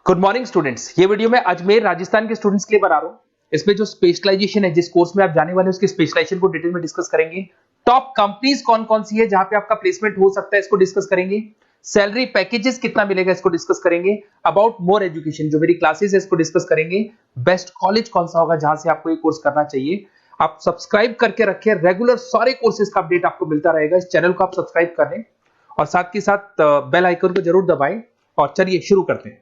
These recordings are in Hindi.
Good morning students. ये वीडियो मैं अजमेर राजस्थान के स्टूडेंट्स के लिए बना रहा हूँ। इसमें जो स्पेशलाइजेशन है, जिस कोर्स में आप जाने वाले हैं, उसके स्पेशलाइजेशन को डिटेल में डिस्कस करेंगे। टॉप कंपनीज कौन कौन सी है जहां पे आपका प्लेसमेंट हो सकता है, इसको डिस्कस करेंगे। सैलरी पैकेजेस कितना मिलेगा, इसको डिस्कस करेंगे। अबाउट मोर एजुकेशन, जो मेरी क्लासेस है, इसको डिस्कस करेंगे। बेस्ट कॉलेज कौन सा होगा जहां से आपको ये कोर्स करना चाहिए। आप सब्सक्राइब करके रखें, रेगुलर सारे कोर्सेज का अपडेट आपको मिलता रहेगा। इस चैनल को आप सब्सक्राइब कर लें और साथ के साथ बेल आइकन को जरूर दबाएं। और चलिए शुरू करते हैं।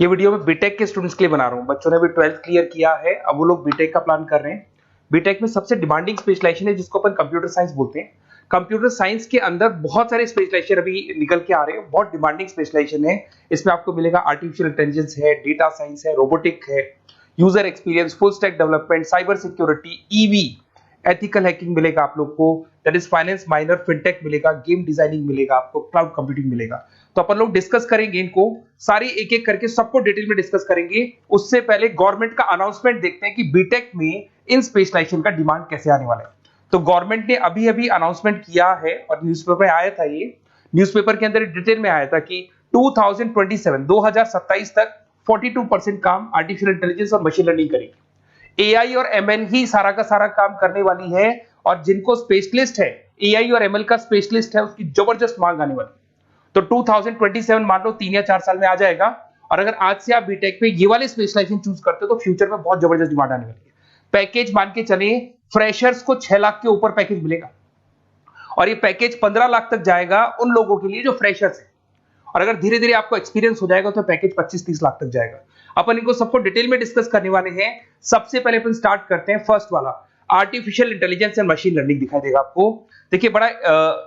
ये वीडियो मैं बीटेक के स्टूडेंट्स के लिए बना रहा हूँ। बच्चों ने भी 12th क्लियर किया है, अब वो लोग बीटेक का प्लान कर रहे हैं। बीटेक में सबसे डिमांडिंग स्पेशलाइजेशन है जिसको अपन कंप्यूटर साइंस बोलते हैं। कंप्यूटर साइंस के अंदर बहुत सारे स्पेशलाइजेशन अभी निकल के आ रहे हैं, बहुत डिमांडिंग स्पेशलाइजेशन है। इसमें आपको मिलेगा आर्टिफिशियल इंटेलिजेंस है, डेटा साइंस है, रोबोटिक है, user experience, full stack development, cyber security, EV, ethical hacking मिलेगा आप लोग को, that is finance minor, fintech मिलेगा, गेम डिजाइनिंग मिलेगा आपको, क्लाउड कंप्यूटिंग मिलेगा। तो अपन लोग डिस्कस करेंगे इनको सारी एक एक करके, सबको डिटेल में डिस्कस करेंगे। उससे पहले गवर्नमेंट का अनाउंसमेंट देखते हैं कि बीटेक में इन स्पेशलाइजेशन का डिमांड कैसे आने वाला है। तो गवर्नमेंट ने अभी अभी अनाउंसमेंट किया है और न्यूज़पेपर में आया था, ये न्यूज़पेपर के अंदर डिटेल में आया था कि 2027 तक 42% काम आर्टिफिशियल इंटेलिजेंस और मशीन लर्निंग करेगी। एआई और एमएल ही सारा का सारा काम करने वाली है और जिनको स्पेशलिस्ट है, एआई और एमएल का स्पेशलिस्ट है, उसकी जबरदस्त मांग आने वाली है। तो 2027 मान लो 3 या 4 साल में आ जाएगा। और अगर आज से आप बीटेक पे ये वाले स्पेशलाइजेशन चूज करते हो तो फ्यूचर में बहुत जबरदस्त डिमांड आने वाली है। पैकेज मान के चले, फ्रेशर्स को 6 लाख के ऊपर पैकेज मिलेगा और ये पैकेज 15 लाख तक जाएगा उन लोगों के लिए जो फ्रेशर्स है। और अगर धीरे धीरे आपको एक्सपीरियंस हो जाएगा तो पैकेज 25-30 लाख तक जाएगा। अपन इनको सबको डिटेल में डिस्कस करने वाले हैं। सबसे पहले अपन स्टार्ट करते हैं फर्स्ट वाला, artificial intelligence and machine learning दिखाई देगा आपको। देखिए बड़ा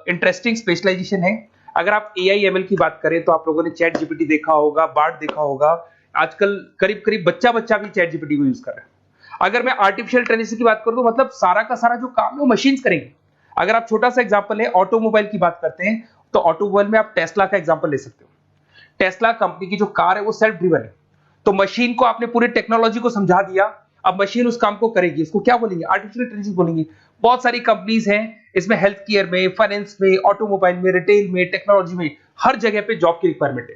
इंटरेस्टिंग स्पेशलाइजेशन है। अगर आप एआई एमएल की बात करें तो आप लोगों ने चैट जीपीटी देखा होगा, बार्ड देखा होगा। आजकल करीब करीब बच्चा भी चैट जीपीटी को यूज कर रहा है। अगर मैं आर्टिफिशियल इंटेलिजेंस की बात करूं तो मतलब सारा का सारा जो काम है वो मशीन्स करेंगे। अगर आप छोटा सा एग्जांपल है, ऑटोमोबाइल की बात करते हैं तो ऑटोमोबाइल में आप टेस्ला का एग्जांपल ले सकते हो। टेस्ला कंपनी की जो कार है वो सेल्फ ड्रिवन है। तो मशीन को आपने पूरी टेक्नोलॉजी को समझा दिया, अब मशीन उस काम को करेगी। इसको क्या बोलेंगे? आर्टिफिशियल इंटेलिजेंस बोलेंगे। बहुत सारी कंपनीज हैं इसमें, हेल्थ केयर में, फाइनेंस में, ऑटोमोबाइल में, रिटेल में, टेक्नोलॉजी में, हर जगह पे जॉब की रिक्वायरमेंट है।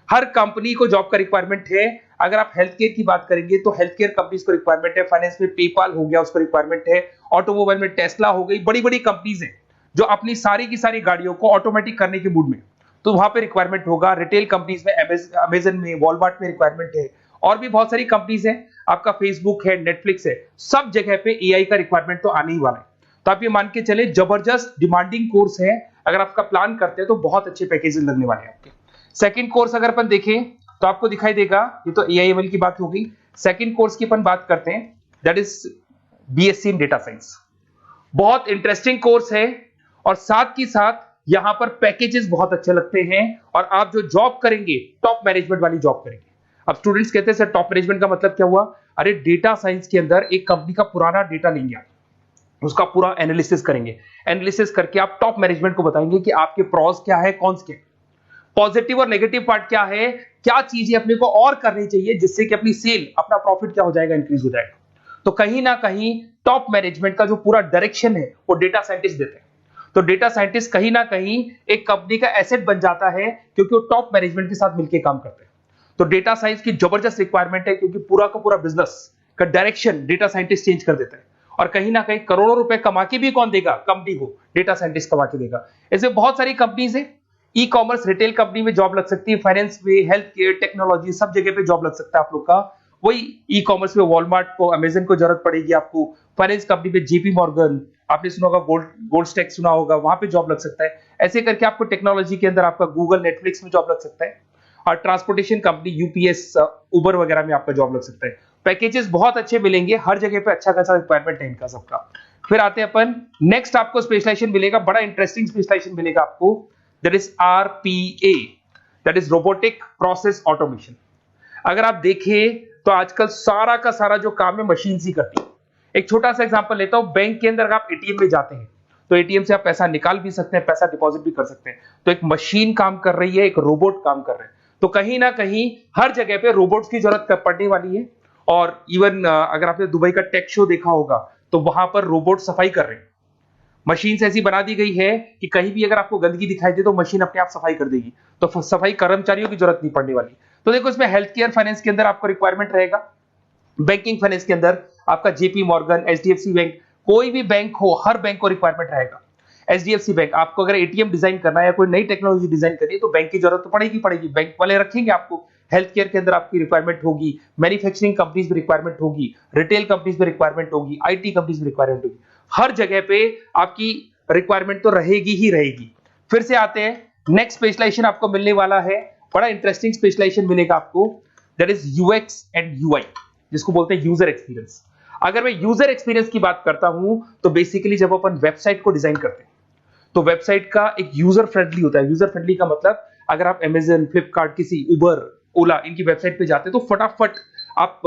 हर कंपनी को जॉब का रिक्वायरमेंट है। अगर आप हेल्थ केयर की बात करेंगे तो हेल्थ केयर कंपनीज को रिक्वायरमेंट है। फाइनेंस में पेपाल हो गया, उसको रिक्वायरमेंट है। ऑटोमोबाइल में टेस्ला हो गई, बड़ी बड़ी कंपनीज हैं जो अपनी सारी की सारी गाड़ियों को ऑटोमेटिक करने के मूड में, तो वहां पे रिक्वायरमेंट होगा। रिटेल कंपनीज में अमेजन में, वॉलमार्ट में रिक्वायरमेंट है। और भी बहुत सारी कंपनीज हैं, आपका फेसबुक है, नेटफ्लिक्स है, सब जगह पे एआई का रिक्वायरमेंट तो आने ही वाला है। तो आप ये मान के चले जबरदस्त डिमांडिंग कोर्स है। अगर आपका प्लान करते हैं तो बहुत अच्छे पैकेजेस लगने वाले हैं आपके। सेकंड कोर्स अगर अपन देखें तो आपको दिखाई देगा, ये तो एआई एमएल की बात हो गई। सेकंड कोर्स की अपन बात करते हैं, that is BSc in data science. बहुत इंटरेस्टिंग कोर्स है और साथ ही साथ यहां पर पैकेजेस बहुत अच्छे लगते हैं और आप जो जॉब करेंगे टॉप मैनेजमेंट वाली जॉब करेंगे। अब स्टूडेंट्स कहते हैं सर टॉप मैनेजमेंट का मतलब क्या हुआ? अरे डेटा साइंस के अंदर एक कंपनी का पुराना डेटा लेंगे आप, उसका पूरा एनालिसिस करेंगे। एनालिसिस करके आप टॉप मैनेजमेंट को बताएंगे कि आपके प्रॉस क्या है, कॉन्स क्या है, पॉजिटिव और नेगेटिव पार्ट क्या है, क्या चीजें अपने को और करनी चाहिए जिससे कि अपनी सेल, अपना प्रॉफिट क्या हो जाएगा, इंक्रीज हो जाएगा। तो कहीं ना कहीं टॉप मैनेजमेंट का जो पूरा डायरेक्शन है वो डेटा साइंटिस्ट देते हैं। तो डेटा साइंटिस्ट कहीं ना कहीं एक कंपनी का एसेट बन जाता है क्योंकि वो टॉप मैनेजमेंट के साथ मिलकर काम करते हैं। तो डेटा साइंस की जबरदस्त रिक्वायरमेंट है क्योंकि पूरा का पूरा बिजनेस का डायरेक्शन डेटा साइंटिस्ट चेंज कर देता है। और कहीं ना कहीं करोड़ों रुपए कमा के भी कौन देगा? कंपनी को डेटा साइंटिस्ट कमा के देगा। ऐसे बहुत सारी कंपनीज है। ई कॉमर्स रिटेल कंपनी में जॉब लग सकती है, फाइनेंस में, हेल्थ केयर, टेक्नोलॉजी, सब जगह पे जॉब लग सकता है आप लोग का। वही ई कॉमर्स में वॉलमार्ट को, अमेजन को जरूरत पड़ेगी आपको। फाइनेंस कंपनी में जेपी मॉर्गन, आपने सुना होगा, गोल्ड स्टैक सुना होगा, वहां पे जॉब लग सकता है। ऐसे करके आपको टेक्नोलॉजी के अंदर आपका गूगल, नेटफ्लिक्स में जॉब लग सकता है। और ट्रांसपोर्टेशन कंपनी यूपीएस, उबर वगैरह में आपका जॉब लग सकता है। पैकेजेस बहुत अच्छे मिलेंगे, हर जगह पे अच्छा खासा रिक्वायरमेंट है इनका सबका। फिर आते हैं अपन नेक्स्ट, आपको स्पेशलाइजेशन मिलेगा, बड़ा इंटरेस्टिंग स्पेशलाइजेशन मिलेगा आपको, that is RPA, that is robotic process automation. अगर आप देखें तो आजकल सारा का सारा जो काम है मशीन ही करती है। एक छोटा सा एग्जांपल लेता हूं, बैंक के अंदर आप एटीएम में जाते हैं तो एटीएम से आप पैसा निकाल भी सकते हैं, पैसा डिपॉजिट भी कर सकते हैं। तो एक मशीन काम कर रही है, एक रोबोट काम कर रहे हैं। तो कहीं ना कहीं हर जगह पे रोबोट्स की जरूरत पड़ने वाली है। और इवन अगर आपने दुबई का टेक शो देखा होगा तो वहां पर रोबोट सफाई कर रहे हैं। मशीन ऐसी बना दी गई है कि कहीं भी अगर आपको गंदगी दिखाई दे तो मशीन अपने आप सफाई कर देगी। तो सफाई कर्मचारियों की जरूरत नहीं पड़ने वाली। तो देखो इसमें हेल्थ केयर फाइनेंस के अंदर आपको रिक्वायरमेंट रहेगा, बैंकिंग फाइनेंस के अंदर आपका जेपी मॉर्गन, एचडीएफसी बैंक, कोई भी बैंक हो, हर बैंक को रिक्वायरमेंट रहेगा। एचडीएफसी बैंक, आपको अगर एटीएम डिजाइन करना है या कोई नई टेक्नोलॉजी डिजाइन करनी है तो बैंक की जरूरत तो पड़ेगी, बैंक वाले रखेंगे आपको। हेल्थ केयर के अंदर आपकी रिक्वायरमेंट होगी, मैन्युफैक्चरिंग कंपनीज में रिक्वायरमेंट होगी, रिटेल कंपनीज में रिक्वायरमेंट होगी, आईटी कंपनीज में रिक्वायरमेंट होगी, हर जगह पे आपकी रिक्वायरमेंट तो रहेगी ही रहेगी। फिर से आते हैं, नेक्स्ट स्पेशलाइजेशन आपको मिलने वाला है, बड़ा इंटरेस्टिंग स्पेशलाइजेशन मिलेगा आपको, that is UX and UI, जिसको बोलते हैं यूजर एक्सपीरियंस। अगर मैं यूजर एक्सपीरियंस की बात करता हूं तो बेसिकली जब अपन वेबसाइट को डिजाइन करते हैं तो वेबसाइट का एक यूजर फ्रेंडली होता है। यूजर फ्रेंडली का मतलब अगर आप अमेजन, फ्लिपकार्ट, किसी उबर, ओला, इनकी वेबसाइट पे जाते हो तो फटाफट आप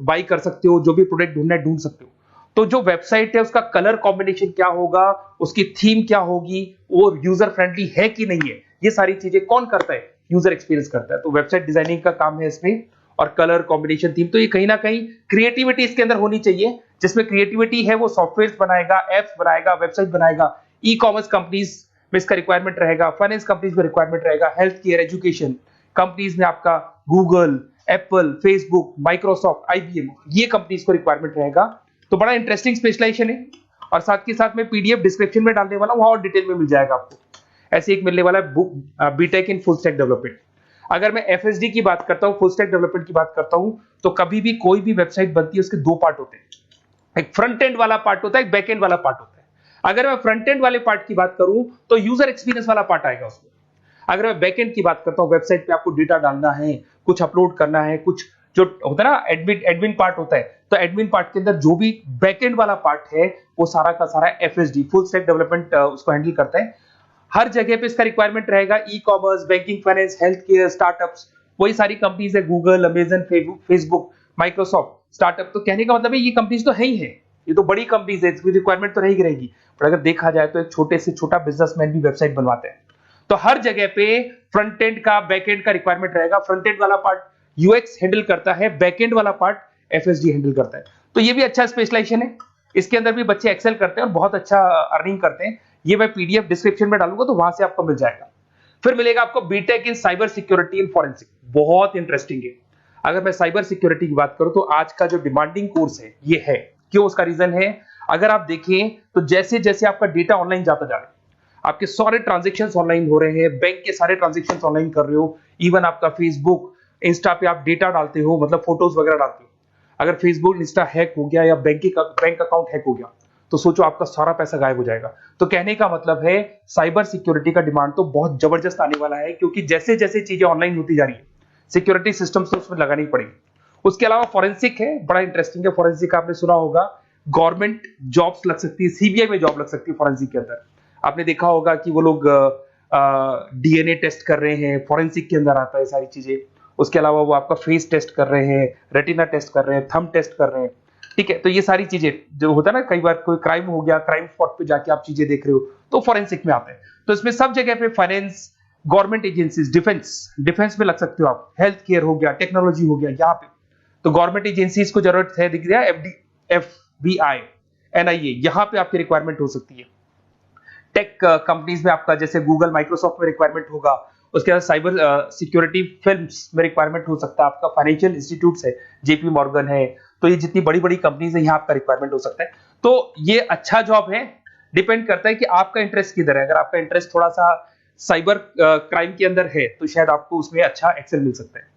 बाई कर सकते हो, जो भी प्रोडक्ट ढूंढना है ढूंढ सकते हो। तो जो वेबसाइट है उसका कलर कॉम्बिनेशन क्या होगा, उसकी थीम क्या होगी, वो यूजर फ्रेंडली है कि नहीं है, ये सारी चीजें कौन करता है, यूजर एक्सपीरियंस करता है। तो वेबसाइट डिजाइनिंग का काम है इसमें, और कलर कॉम्बिनेशन, थीम, तो ये कहीं ना कहीं क्रिएटिविटी इसके अंदर होनी चाहिए। जिसमें क्रिएटिविटी है वो सॉफ्टवेयर बनाएगा, एप्स बनाएगा, वेबसाइट बनाएगा। ई कॉमर्स कंपनीज में इसका रिक्वायरमेंट रहेगा, फाइनेंस कंपनीज में रिक्वायरमेंट रहेगा, हेल्थ केयर, एजुकेशन कंपनीज में आपका Google, Apple, Facebook, Microsoft, IBM, ये कंपनीज को रिक्वायरमेंट रहेगा। तो बड़ा इंटरेस्टिंग स्पेशलाइजेशन है, और साथ के साथ में पीडीएफ डिस्क्रिप्शन में डालने वाला हूं, वहां और डिटेल में मिल जाएगा आपको। ऐसे एक मिलने वाला है BTech in full stack development. अगर मैं एफएसडी की बात करता हूं, फुल स्टैक डेवलपमेंट की बात करता हूं, तो कभी भी कोई भी वेबसाइट बनती है उसके दो पार्ट होते हैं, एक फ्रंट एंड वाला पार्ट होता है, एक बैक एंड वाला पार्ट होता है। अगर मैं फ्रंट एंड वाले पार्ट की बात करूं तो यूजर एक्सपीरियंस वाला पार्ट आएगा उसमें। अगर मैं बैक एंड की बात करता हूं, वेबसाइट पे आपको डेटा डालना है, कुछ अपलोड करना है, कुछ जो होता है ना एडमिन पार्ट होता है, तो एडमिन पार्ट के अंदर जो भी बैक एंड वाला पार्ट है वो सारा का सारा एफएसडी, फुल स्टैक डेवलपमेंट, उसको हैंडल करता है। हर जगह पे इसका रिक्वायरमेंट रहेगा। E commerce, banking, finance, health care, startups, वही सारी कंपनीज है, Google, Amazon, Facebook, Microsoft, startup. तो कहने का मतलब है ये कंपनीज तो है ही है, ये तो बड़ी कंपनीज है, इसकी रिक्वायरमेंट तो रहेगी। पर अगर देखा जाए तो एक छोटे से छोटा बिजनेसमैन भी वेबसाइट बनवाते हैं। तो हर जगह पे फ्रंट एंड का, बैक एंड का रिक्वायरमेंट रहेगा। फ्रंट एंड वाला पार्ट यूएक्स हैंडल करता है, बैक एंड वाला पार्ट एफएसडी हैंडल करता है। तो ये भी अच्छा स्पेशलाइजेशन है, इसके अंदर भी बच्चे एक्सेल करते हैं और बहुत अच्छा अर्निंग करते हैं। ये मैं पीडीएफ डिस्क्रिप्शन में डालूंगा तो वहां से आपको मिल जाएगा। फिर मिलेगा आपको BTech in cyber security and forensic, बहुत इंटरेस्टिंग है। अगर मैं साइबर सिक्योरिटी की बात करूं तो आज का जो डिमांडिंग कोर्स है ये है, क्यों, उसका रीजन है, अगर आप देखें तो जैसे जैसे आपका डेटा ऑनलाइन जाता जा रहा है, आपके सारे ट्रांजेक्शन्स ऑनलाइन हो रहे हैं, बैंक के सारे ट्रांजेक्शन्स ऑनलाइन कर रहे हो, इवन आपका फेसबुक, इंस्टा पे आप डेटा डालते हो, मतलब फोटोज वगैरह डालते हो। अगर फेसबुक, इंस्टा हैक हो गया या बैंक अकाउंट हैक हो गया तो सोचो आपका सारा पैसा गायब हो जाएगा। तो कहने का मतलब है साइबर सिक्योरिटी का डिमांड तो बहुत जबरदस्त आने वाला है, क्योंकि जैसे जैसे चीजें ऑनलाइन होती जा रही है सिक्योरिटी सिस्टम्स तो उसमें लगानी पड़ेगी। उसके अलावा फॉरेंसिक है, बड़ा इंटरेस्टिंग है। फॉरेंसिक आपने सुना होगा, गवर्नमेंट जॉब्स लग सकती है, सीबीआई में जॉब लग सकती है फॉरेंसिक के अंदर। आपने देखा होगा कि वो लोग डीएनए टेस्ट कर रहे हैं, फॉरेंसिक के अंदर आता है सारी चीजें। उसके अलावा वो आपका फेस टेस्ट कर रहे हैं, रेटिना टेस्ट कर रहे हैं, थंब टेस्ट कर रहे हैं, ठीक है। तो ये सारी चीजें जो होता है ना, कई बार कोई क्राइम हो गया, क्राइम स्पॉट पे जाके आप चीजें देख रहे हो तो फॉरेंसिक में आता है। तो इसमें सब जगह पे फाइनेंस, गवर्नमेंट एजेंसीज, डिफेंस में लग सकते हो आप, हेल्थ केयर हो गया, टेक्नोलॉजी हो गया, यहाँ पे तो गवर्नमेंट एजेंसीज को जरूरत है, दिख रहा है, एफबीआई, एनआईए, यहाँ पे आपकी रिक्वायरमेंट हो सकती है। टेक कंपनीज में आपका जैसे गूगल, माइक्रोसॉफ्ट में रिक्वायरमेंट होगा। उसके बाद साइबर सिक्योरिटी फिल्म्स में रिक्वायरमेंट हो सकता है आपका, फाइनेंशियल इंस्टीट्यूट्स है, जेपी मॉर्गन है, तो ये जितनी बड़ी बड़ी कंपनीज है यहाँ आपका रिक्वायरमेंट हो सकता है। तो ये अच्छा जॉब है, डिपेंड करता है कि आपका इंटरेस्ट किधर है। अगर आपका इंटरेस्ट थोड़ा सा साइबर क्राइम के अंदर है तो शायद आपको उसमें अच्छा एक्सेल मिल सकता है।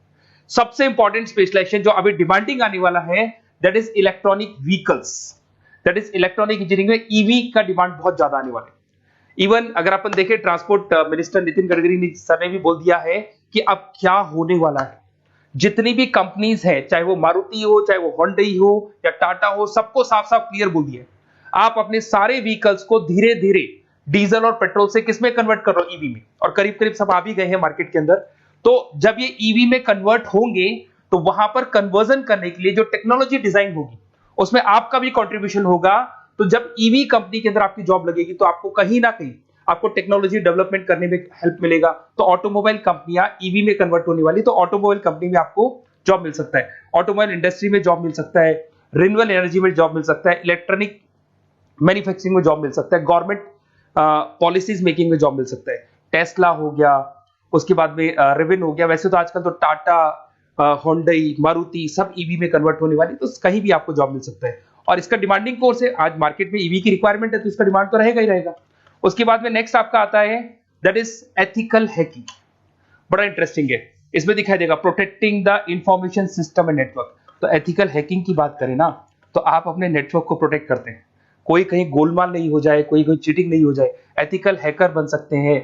सबसे इंपॉर्टेंट स्पेशलाइजेशन जो अभी डिमांडिंग आने वाला है, that is electronic vehicles, that is electronic engineering में ईवी का डिमांड बहुत ज्यादा आने वाला है। इवन अगर अपन देखें, transport minister Nitin Gadkari sir ने भी बोल दिया है कि अब क्या होने वाला है, जितनी भी कंपनीज है, चाहे वो मारुति हो, चाहे वो होंडई हो या टाटा हो, सबको साफ साफ क्लियर बोल दिया, आप अपने सारे व्हीकल्स को धीरे धीरे डीजल और पेट्रोल से किसमें कन्वर्ट कर रहे हो, ईवी में। और करीब करीब सब आ भी गए हैं मार्केट के अंदर। तो जब ये ईवी में कन्वर्ट होंगे तो वहां पर कन्वर्जन करने के लिए जो टेक्नोलॉजी डिजाइन होगी उसमें आपका भी कंट्रीब्यूशन होगा। तो जब ईवी कंपनी के अंदर आपकी जॉब लगेगी तो आपको कहीं ना कहीं आपको टेक्नोलॉजी डेवलपमेंट करने में हेल्प मिलेगा। तो ऑटोमोबाइल कंपनियां ईवी में कन्वर्ट होने वाली, तो ऑटोमोबाइल कंपनी में आपको जॉब मिल सकता है, ऑटोमोबाइल इंडस्ट्री में जॉब मिल सकता है, रिन्यूएबल एनर्जी में जॉब मिल सकता है, इलेक्ट्रॉनिक मैन्युफैक्चरिंग में जॉब मिल सकता है, गवर्नमेंट पॉलिसीज मेकिंग में जॉब मिल सकता है। टेस्ला हो गया, उसके बाद में रिविन हो गया। वैसे तो आजकल तो टाटा, होंडई, मारुति सब ईवी में कन्वर्ट होने वाली, तो कहीं भी आपको जॉब मिल सकता है। और इसका डिमांडिंग कोर्स है, आज मार्केट में ईवी की रिक्वायरमेंट है तो इसका डिमांड तो रहेगा ही रहेगा। उसके बाद में नेक्स्ट आपका आता है दैट इज एथिकल हैकिंग। बड़ा इंटरेस्टिंग है, इसमें दिखाई देगा protecting the information system and network. तो एथिकल हैकिंग की बात करें ना, तो आप अपने नेटवर्क को प्रोटेक्ट करते हैं, कोई कहीं गोलमाल नहीं हो जाए, कोई चीटिंग नहीं हो जाए। एथिकल हैकर बन सकते हैं,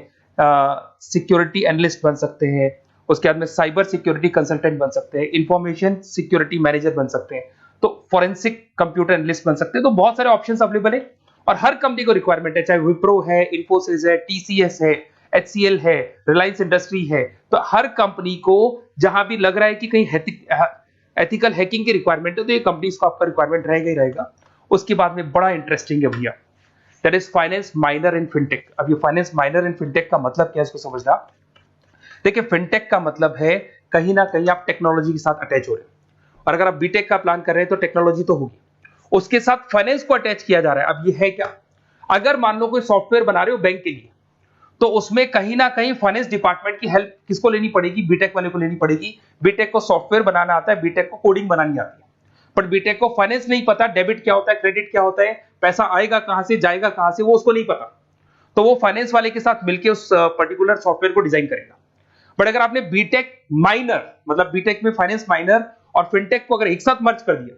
सिक्योरिटी एनालिस्ट बन सकते हैं, उसके बाद में साइबर सिक्योरिटी कंसल्टेंट बन सकते हैं, इंफॉर्मेशन सिक्योरिटी मैनेजर बन सकते हैं, तो फॉरेंसिक कंप्यूटर एनालिस्ट बन सकते हैं। तो बहुत सारे ऑप्शंस अवेलेबल है और हर कंपनी को रिक्वायरमेंट है, चाहे विप्रो है, इन्फोसिस है, टीसीएस है, एचसीएल है, रिलायंस इंडस्ट्री है। तो हर कंपनी को जहां भी लग रहा है कि कहीं एथिकल हैकिंग की रिक्वायरमेंट है तो ये कंपनीज को आपका रिक्वायरमेंट रहेगा ही रहेगा। उसके बाद में बड़ा इंटरेस्टिंग है भैया, that is finance minor in fintech. अब ये फाइनेंस माइनर इन फिनटेक का मतलब क्या है, इसको समझना। देखिए, फिनटेक का मतलब है कहीं ना कहीं आप टेक्नोलॉजी के साथ अटैच हो रहे हैं, और अगर आप बीटेक का प्लान कर रहे हैं तो टेक्नोलॉजी तो होगी, उसके साथ फाइनेंस को अटैच किया जा रहा है। अब ये है क्या, अगर मान लो कोई सॉफ्टवेयर बना रहे हो बैंक के लिए, तो उसमें कहीं ना कहीं फाइनेंस डिपार्टमेंट की हेल्प किसको लेनी पड़ेगी, बीटेक वाले को लेनी पड़ेगी। बीटेक को सॉफ्टवेयर बनाना आता है, बीटेक को कोडिंग बनानी आती है, बट बीटेक को फाइनेंस नहीं पता, डेबिट क्या होता है, क्रेडिट क्या होता है, पैसा आएगा कहां से, जाएगा कहां से, वो उसको नहीं पता। तो वो फाइनेंस वाले के साथ मिलकर उस पर्टिकुलर सॉफ्टवेयर को डिजाइन करेगा। बट अगर आपने बीटेक माइनर, मतलब बीटेक में फाइनेंस माइनर और फिनटेक को अगर एक साथ मर्ज कर दिया,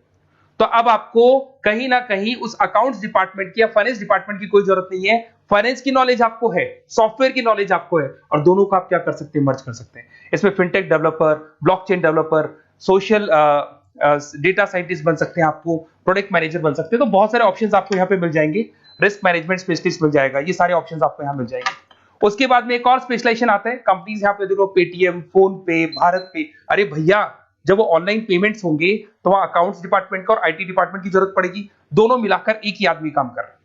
तो अब आपको कहीं ना कहीं उस अकाउंट्स डिपार्टमेंट की या फाइनेंस डिपार्टमेंट की कोई जरूरत नहीं है। फाइनेंस की नॉलेज आपको है, सॉफ्टवेयर की नॉलेज आपको है, और दोनों को आप क्या कर सकते हैं, मर्ज कर सकते हैं। इसमें fintech developer, blockchain developer, social data scientist बन सकते हैं, आपको प्रोडक्ट मैनेजर बन सकते हैं। तो बहुत सारे ऑप्शंस आपको यहाँ पे मिल जाएंगे, रिस्क मैनेजमेंट स्पेशलिस्ट मिल जाएगा, ये सारे ऑप्शंस आपको यहाँ मिल जाएंगे। उसके बाद में एक और स्पेशलाइजेशन आता है, कंपनीज यहाँ पे देखो, पेटीएम, फोन पे, भारत पे। अरे भैया, जब वो ऑनलाइन पेमेंट्स होंगे तो वहां अकाउंट्स डिपार्टमेंट का और आईटी डिपार्टमेंट की जरूरत पड़ेगी, दोनों मिलाकर एक ही आदमी काम कर रहा है,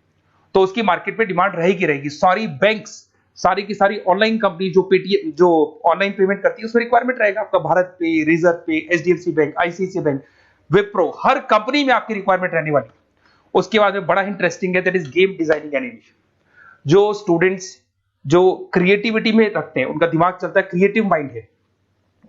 तो उसकी मार्केट में डिमांड रहेगी रहेगी। सारी बैंक्स, सारी की सारी ऑनलाइन कंपनी जो पेटीएम, जो ऑनलाइन पेमेंट करती है, उसमें रिक्वायरमेंट रहेगा आपका भारत पे, Razorpay, HDFC bank, ICICI bank, Wipro, हर कंपनी में आपकी रिक्वायरमेंट रहने वाली। उसके बाद में बड़ा इंटरेस्टिंग है, that is game designing animation. जो स्टूडेंट्स जो क्रिएटिविटी में रखते हैं, उनका दिमाग चलता है, क्रिएटिव माइंड है,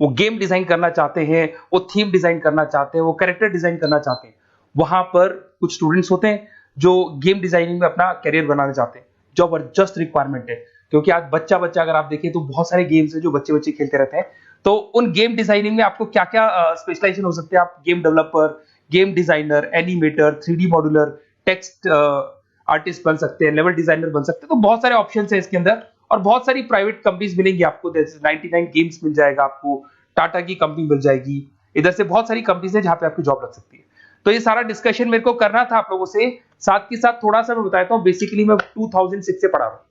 वो गेम डिजाइन करना चाहते हैं, वो थीम डिजाइन करना चाहते हैं, वो कैरेक्टर डिजाइन करना चाहते हैं, वहां पर कुछ स्टूडेंट्स होते हैं जो गेम डिजाइनिंग में अपना करियर बनाना चाहते हैं। जबरदस्त रिक्वायरमेंट है, क्योंकि आज बच्चा बच्चा अगर आप देखें तो बहुत सारे गेम्स हैं जो बच्चे बच्चे खेलते रहते हैं। तो उन गेम डिजाइनिंग में आपको क्या क्या स्पेशलाइजेशन हो सकते हैं, आप game developer, game designer, animator, 3D modular, text artist बन सकते हैं, लेवल डिजाइनर बन सकते हैं। तो बहुत सारे ऑप्शंस हैं इसके अंदर, और बहुत सारी प्राइवेट कंपनीज मिलेंगी आपको, जैसे 99 गेम्स मिल जाएगा आपको, टाटा की कंपनी मिल जाएगी, इधर से बहुत सारी कंपनीज है जहां पे आपकी जॉब लग सकती है। तो ये सारा डिस्कशन मेरे को करना था आप लोगों से, साथ के साथ थोड़ा सा मैं बताता हूँ। बेसिकली मैं 2006 से पढ़ा रहा हूँ,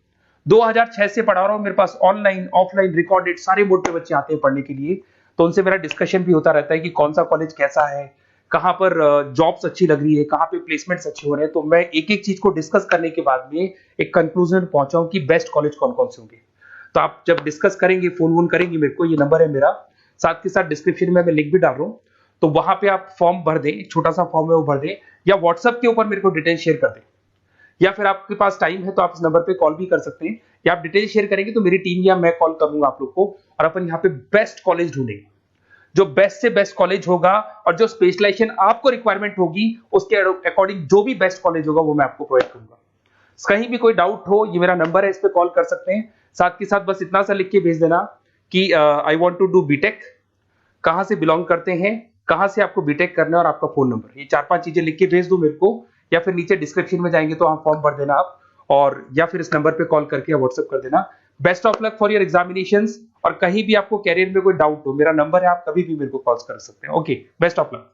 2006 से पढ़ा रहा हूँ। मेरे पास ऑनलाइन ऑफलाइन रिकॉर्डेड सारे बोर्ड पे बच्चे आते हैं पढ़ने के लिए, तो उनसे मेरा डिस्कशन भी होता रहता है कि कौन सा कॉलेज कैसा है, कहाँ पर जॉब्स अच्छी लग रही है, कहाँ पे प्लेसमेंट्स अच्छे हो रहे हैं। तो मैं एक एक चीज को डिस्कस करने के बाद में एक कंक्लूजन पहुंचा हूं कि बेस्ट कॉलेज कौन कौन से होंगे। तो आप जब डिस्कस करेंगे, फोन वोन करेंगे मेरे को, ये नंबर है मेरा, साथ के साथ डिस्क्रिप्शन में मैं लिंक भी डाल रहा हूँ, तो वहां पे आप फॉर्म भर दें, छोटा सा फॉर्म है वो भर दें, या व्हाट्सएप के ऊपर मेरे को डिटेल शेयर कर दें, या फिर आपके पास टाइम है तो आप इस नंबर पे कॉल भी कर सकते हैं, या आप डिटेल शेयर करेंगे तो मेरी टीम या मैं कॉल करूंगा आप लोग को, और अपन यहाँ पे बेस्ट कॉलेज ढूंढेंगे, जो बेस्ट से बेस्ट कॉलेज होगा, और जो स्पेशलाइजेशन आपको रिक्वायरमेंट होगी उसके अकॉर्डिंग जो भी बेस्ट कॉलेज होगा वो मैं आपको प्रोवाइड करूंगा। कहीं भी कोई डाउट हो, ये मेरा नंबर है, इस पे कॉल कर सकते हैं। साथ के साथ बस इतना सा लिख के भेज देना कि I want to do BTech, कहां से बिलोंग करते हैं, कहां से आपको बीटेक करना है, और आपका फोन नंबर, ये 4-5 चीजें लिख के भेज दो मेरे को, या फिर नीचे डिस्क्रिप्शन में जाएंगे तो वहां फॉर्म भर देना आप, और या फिर इस नंबर पे कॉल करके या व्हाट्सएप कर देना। Best of luck for your examinations, और कहीं भी आपको कैरियर में कोई डाउट हो, मेरा नंबर है, आप कभी भी मेरे को कॉल कर सकते हैं। Okay, best of luck.